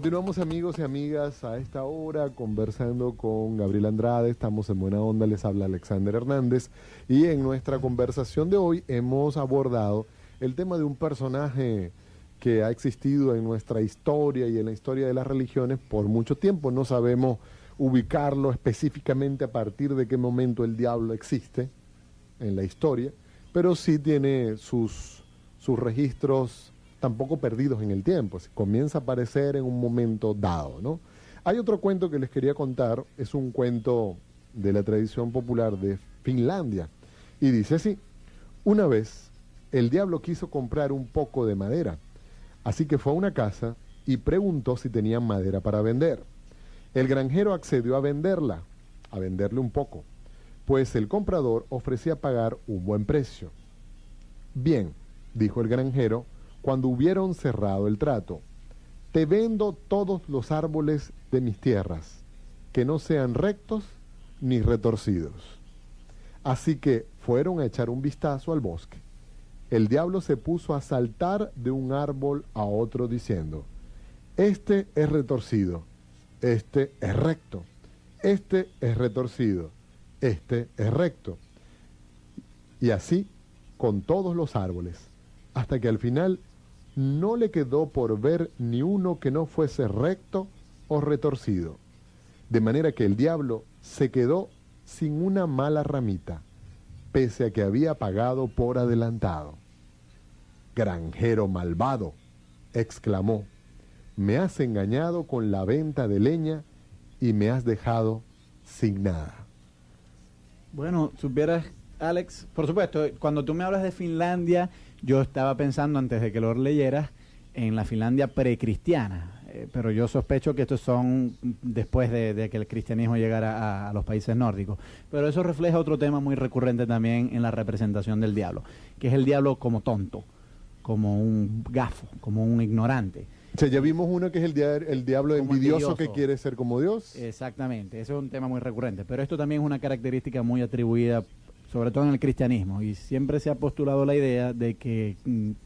Continuamos, amigos y amigas, a esta hora conversando con Gabriel Andrade. Estamos en Buena Onda, les habla Alexander Hernández, y en nuestra conversación de hoy hemos abordado el tema de un personaje que ha existido en nuestra historia y en la historia de las religiones por mucho tiempo. No sabemos ubicarlo específicamente a partir de qué momento el diablo existe en la historia, pero sí tiene sus registros tampoco perdidos en el tiempo. Comienza a aparecer en un momento dado, ¿no? Hay otro cuento que les quería contar, es un cuento de la tradición popular de Finlandia, y dice así: una vez el diablo quiso comprar un poco de madera, así que fue a una casa y preguntó si tenían madera para vender. El granjero accedió a venderle un poco, pues el comprador ofrecía pagar un buen precio. Bien, dijo el granjero, cuando hubieron cerrado el trato, te vendo todos los árboles de mis tierras, que no sean rectos ni retorcidos. Así que fueron a echar un vistazo al bosque. El diablo se puso a saltar de un árbol a otro diciendo: este es retorcido, este es recto, este es retorcido, este es recto. Y así con todos los árboles, hasta que al final no le quedó por ver ni uno que no fuese recto o retorcido. De manera que el diablo se quedó sin una mala ramita, pese a que había pagado por adelantado. Granjero malvado, exclamó, me has engañado con la venta de leña y me has dejado sin nada. Bueno, supieras, Alex, por supuesto, cuando tú me hablas de Finlandia, yo estaba pensando, antes de que lo leyeras, en la Finlandia precristiana, pero yo sospecho que estos son después de que el cristianismo llegara a los países nórdicos. Pero eso refleja otro tema muy recurrente también en la representación del diablo, que es el diablo como tonto, como un gafo, como un ignorante. O sea, ya vimos uno que es el diablo envidioso que quiere ser como Dios. Exactamente, eso es un tema muy recurrente, pero esto también es una característica muy atribuida sobre todo en el cristianismo, y siempre se ha postulado la idea de que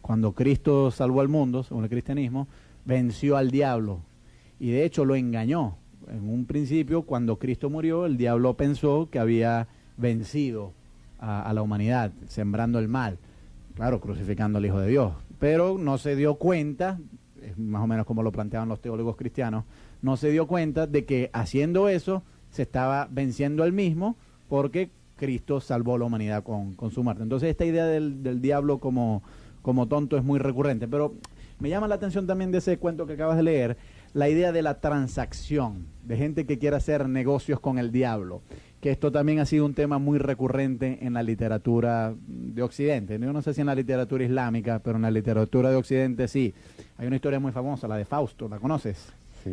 cuando Cristo salvó al mundo, según el cristianismo, venció al diablo, y de hecho lo engañó. En un principio, cuando Cristo murió, el diablo pensó que había vencido a la humanidad, sembrando el mal, claro, crucificando al Hijo de Dios, pero no se dio cuenta, es más o menos como lo planteaban los teólogos cristianos, no se dio cuenta de que haciendo eso se estaba venciendo al mismo, porque Cristo salvó a la humanidad con su muerte. Entonces esta idea del diablo como tonto es muy recurrente, pero me llama la atención también de ese cuento que acabas de leer, la idea de la transacción, de gente que quiere hacer negocios con el diablo, que esto también ha sido un tema muy recurrente en la literatura de Occidente. Yo no sé si en la literatura islámica, pero en la literatura de Occidente sí. Hay una historia muy famosa, la de Fausto, ¿la conoces? Sí.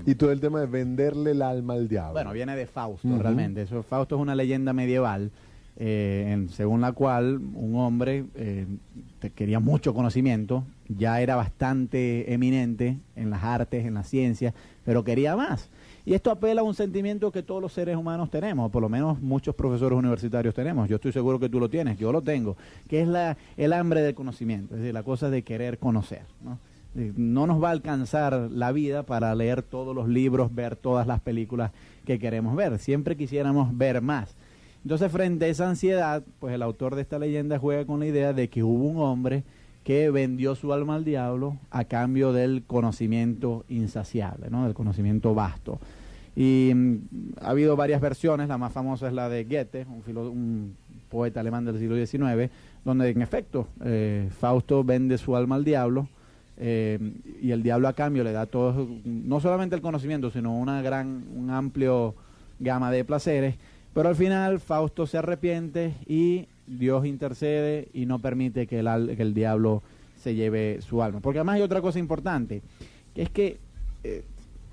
Y todo el tema de venderle el alma al diablo. Bueno, viene de Fausto, realmente. Fausto es una leyenda medieval, según la cual un hombre quería mucho conocimiento, ya era bastante eminente en las artes, en las ciencias, pero quería más. Y esto apela a un sentimiento que todos los seres humanos tenemos, por lo menos muchos profesores universitarios tenemos. Yo estoy seguro que tú lo tienes, yo lo tengo, que es el hambre del conocimiento, es decir, la cosa de querer conocer, ¿no? No nos va a alcanzar la vida para leer todos los libros, ver todas las películas que queremos ver. Siempre quisiéramos ver más. Entonces, frente a esa ansiedad, pues el autor de esta leyenda juega con la idea de que hubo un hombre que vendió su alma al diablo a cambio del conocimiento insaciable, ¿no? Del conocimiento vasto. Y ha habido varias versiones, la más famosa es la de Goethe, un poeta alemán del siglo XIX, donde en efecto Fausto vende su alma al diablo, y el diablo a cambio le da todo, no solamente el conocimiento, sino un amplio gama de placeres, pero al final Fausto se arrepiente y Dios intercede y no permite que el diablo se lleve su alma. Porque además hay otra cosa importante, que es que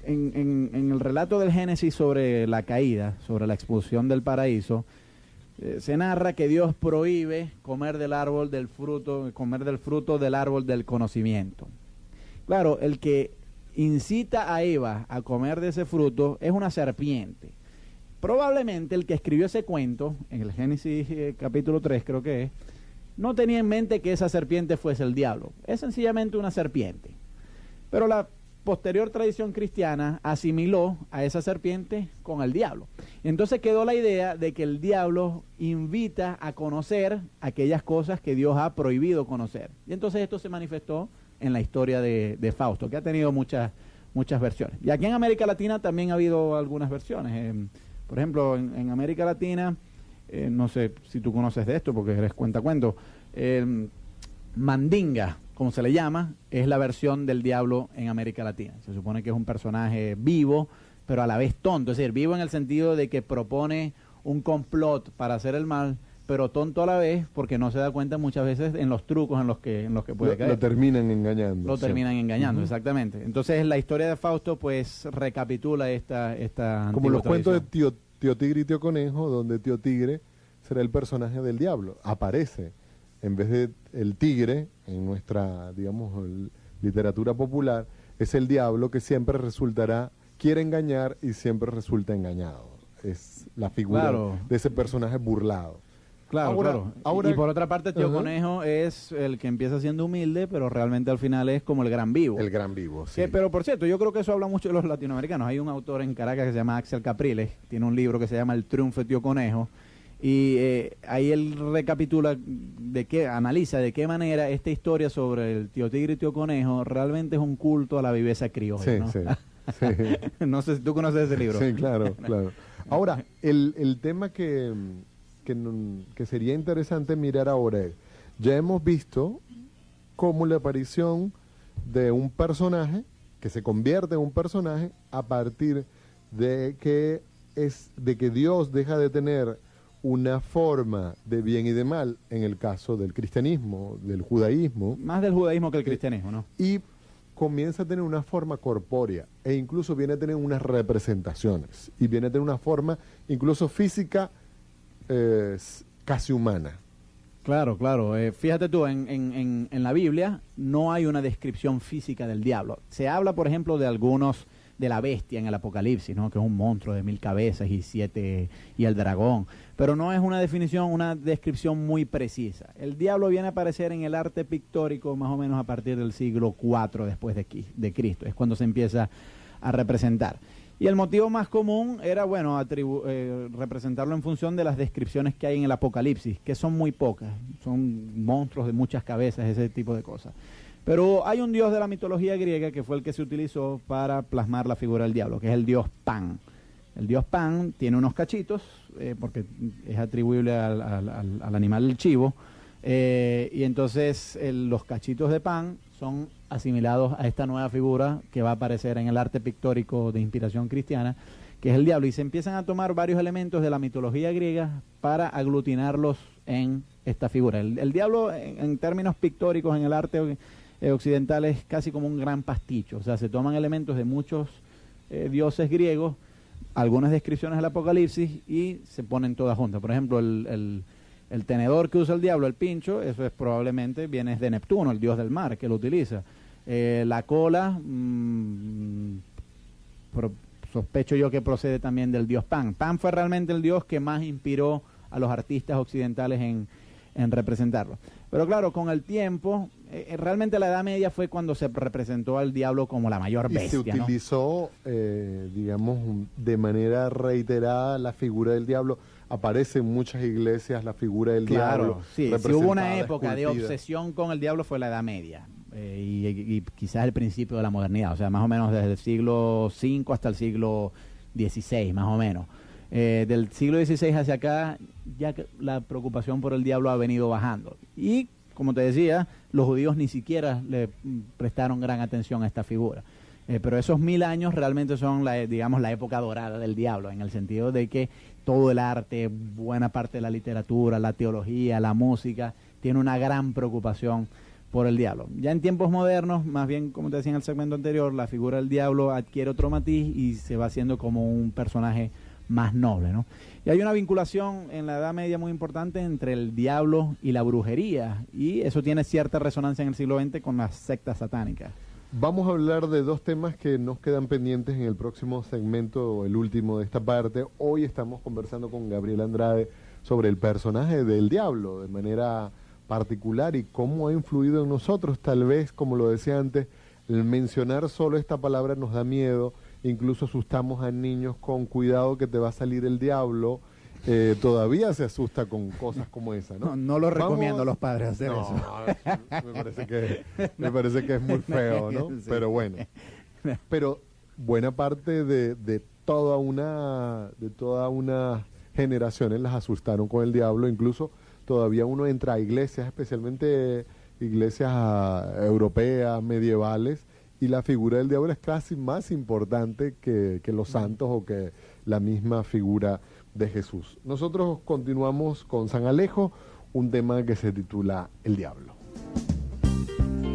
en el relato del Génesis sobre la caída, sobre la expulsión del paraíso, se narra que Dios prohíbe comer del fruto del árbol del conocimiento. Claro, el que incita a Eva a comer de ese fruto es una serpiente. Probablemente el que escribió ese cuento, en el Génesis capítulo 3 creo que es, no tenía en mente que esa serpiente fuese el diablo. Es sencillamente una serpiente. Pero posterior tradición cristiana asimiló a esa serpiente con el diablo. Entonces quedó la idea de que el diablo invita a conocer aquellas cosas que Dios ha prohibido conocer. Y entonces esto se manifestó en la historia de Fausto, que ha tenido muchas versiones. Y aquí en América Latina también ha habido algunas versiones. Por ejemplo, en América Latina, no sé si tú conoces de esto porque eres cuentacuento, Mandinga, como se le llama, es la versión del diablo en América Latina. Se supone que es un personaje vivo, pero a la vez tonto. Es decir, vivo en el sentido de que propone un complot para hacer el mal, pero tonto a la vez porque no se da cuenta muchas veces en los trucos en los que puede caer. Lo terminan engañando. Lo terminan engañando, exactamente. Entonces la historia de Fausto pues recapitula esta como los tradición. cuentos de tío Tigre y Tío Conejo, donde Tío Tigre será el personaje del diablo. Aparece, en vez de el tigre, en nuestra, digamos, literatura popular, es el diablo que siempre quiere engañar y siempre resulta engañado. Es la figura de ese personaje burlado. Claro. Y por otra parte, Tío Conejo es el que empieza siendo humilde, pero realmente al final es como el gran vivo. El gran vivo, sí. Pero por cierto, yo creo que eso habla mucho de los latinoamericanos. Hay un autor en Caracas que se llama Axel Capriles, tiene un libro que se llama El triunfo de Tío Conejo, y ahí él recapitula, analiza de qué manera esta historia sobre el Tío Tigre y Tío Conejo realmente es un culto a la viveza criolla, sí, ¿no? Sí. No sé si tú conoces ese libro. Sí, claro. Ahora, el tema que sería interesante mirar ahora es, ya hemos visto cómo la aparición de un personaje, que se convierte en un personaje a partir de que Dios deja de tener una forma de bien y de mal, en el caso del cristianismo, del judaísmo. Más del judaísmo que el cristianismo, ¿no? Y comienza a tener una forma corpórea e incluso viene a tener unas representaciones y viene a tener una forma incluso física casi humana. Claro. Fíjate tú, en la Biblia no hay una descripción física del diablo. Se habla, por ejemplo, de la bestia en el Apocalipsis, ¿no? Que es un monstruo de 1000 cabezas y el dragón. Pero no es una descripción muy precisa. El diablo viene a aparecer en el arte pictórico más o menos a partir del siglo IV después de Cristo. Es cuando se empieza a representar. Y el motivo más común era, representarlo en función de las descripciones que hay en el Apocalipsis, que son muy pocas. Son monstruos de muchas cabezas, ese tipo de cosas. Pero hay un dios de la mitología griega que fue el que se utilizó para plasmar la figura del diablo, que es el dios Pan. El dios Pan tiene unos cachitos, porque es atribuible al animal del chivo, y entonces los cachitos de Pan son asimilados a esta nueva figura que va a aparecer en el arte pictórico de inspiración cristiana, que es el diablo, y se empiezan a tomar varios elementos de la mitología griega para aglutinarlos en esta figura. El diablo, en términos pictóricos, en el arte occidental, es casi como un gran pasticho. O sea, se toman elementos de muchos dioses griegos, algunas descripciones del Apocalipsis, y se ponen todas juntas. Por ejemplo, el tenedor que usa el diablo, el pincho, eso es probablemente viene de Neptuno, el dios del mar, que lo utiliza. La cola, sospecho yo que procede también del dios Pan. Pan fue realmente el dios que más inspiró a los artistas occidentales en representarlo. Pero claro, con el tiempo, realmente la Edad Media fue cuando se representó al diablo como la mayor bestia. Y se utilizó, digamos, de manera reiterada la figura del diablo. Aparece en muchas iglesias la figura del diablo. Sí, si hubo una época de obsesión con el diablo fue la Edad Media. Y quizás el principio de la modernidad, o sea, más o menos desde el siglo V hasta el siglo XVI, más o menos. Del siglo XVI hacia acá, ya que la preocupación por el diablo ha venido bajando. Y, como te decía, los judíos ni siquiera le prestaron gran atención a esta figura. Pero esos 1000 años realmente son, la época dorada del diablo, en el sentido de que todo el arte, buena parte de la literatura, la teología, la música, tiene una gran preocupación por el diablo. Ya en tiempos modernos, más bien, como te decía en el segmento anterior, la figura del diablo adquiere otro matiz y se va haciendo como un personaje más noble, ¿no? Y hay una vinculación en la Edad Media muy importante entre el diablo y la brujería, y eso tiene cierta resonancia en el siglo XX con las sectas satánicas. Vamos a hablar de dos temas que nos quedan pendientes en el próximo segmento, el último de esta parte. Hoy estamos conversando con Gabriel Andrade sobre el personaje del diablo de manera particular y cómo ha influido en nosotros. Tal vez, como lo decía antes, El mencionar solo esta palabra nos da miedo, incluso asustamos a niños con cuidado que te va a salir el diablo. Todavía se asusta con cosas como esa, ¿no? No lo recomiendo a los padres hacer eso. Me parece que es muy feo, ¿no? Sí. Pero bueno. Pero buena parte de toda una generaciones las asustaron con el diablo. Incluso todavía uno entra a iglesias, especialmente iglesias europeas, medievales, y la figura del diablo es casi más importante que los santos o que la misma figura de Jesús. Nosotros continuamos con San Alejo, un tema que se titula El Diablo.